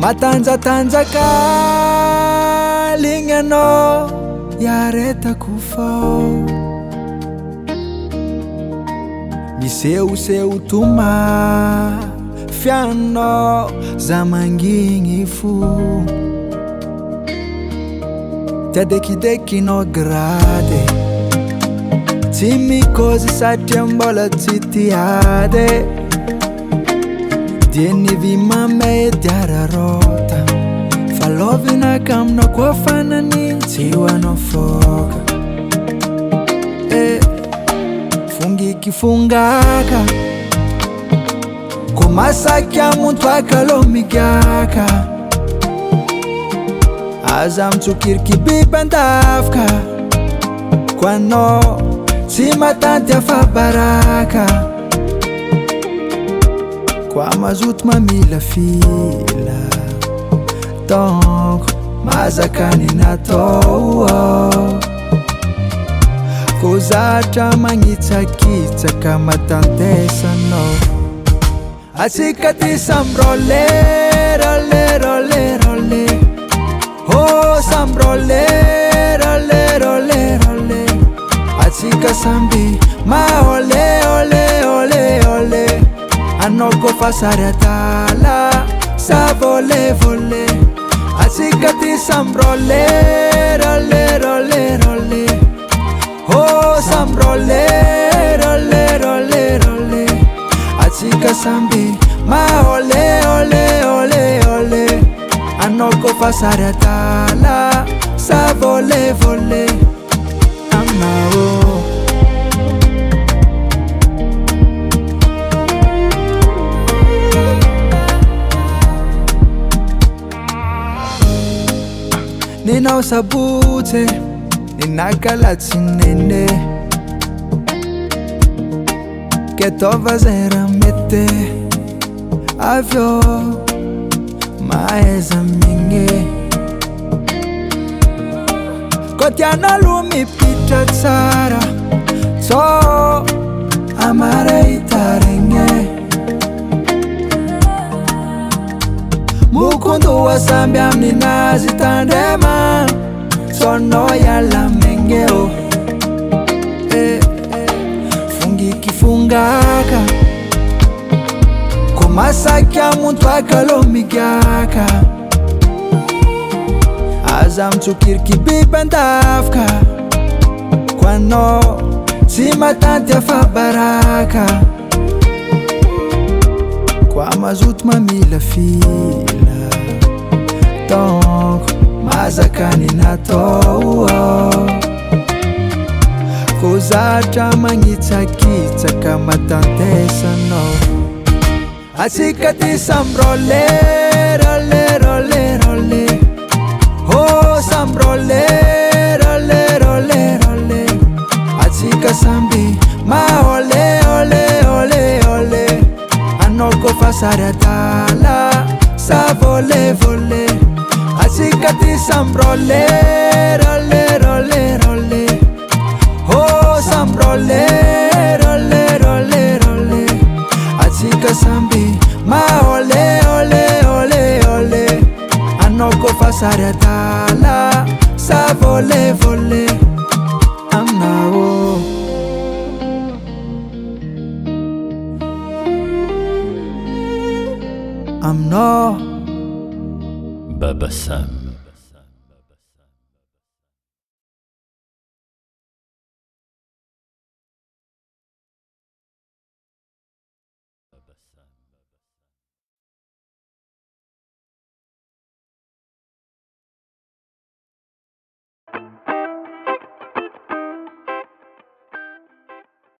matanjatanjaka lignanao iaretako fao misehoseho toma fianao za mangigny fo tiadekidekinao grady tsy mikozy satria mbola tsy tiady dienivy mamay diararota falaovinaka aminao koa fanany tsy hoanao foka fungiky fungaka ko masaky amontoaka lo migaka aza mitsokiriky biby andavaka ko anao tsy matanty afabaraka kwa mazoto mamila fila donc mazakany natao ko zatra magnitsakitsaka matantesanao atsika ty sambrole role role role oh sambrole role role role atsika samby maole ole ole ole anao ko fa sary atala sa vole vole atsika ty sambrole role role role oh sambrole role role role atsika samby maole ole ole ole anao ko fa sary atala sa vole vole aminao ninao sabotsy ninakalatsynene ketova zay raha mety avyo maeza migny ko tianalo mipitra tsara so amara hitaregny mukunduwa samby amin'inazy tandrema sonao iala mengeo fungiky fungaka ko masaky amontoaka lo migaka aza mitsokiriky biby andavaka ko anao tsy matanty afabaraka kwa mazoto mamila fila donc mazakany natao ko zatra magnitsakitsaka matantesanao atsika ty sambrole role role role oh sambrole role role role atsika samby maole ole ole ole anao ko fa sary atala sa vole vole atsika ty sambrole role role role oh sambrole role role role atsika samby maole ole ole ole anao ko fa sary atala sa vole vole aminao aminao Baba Sam.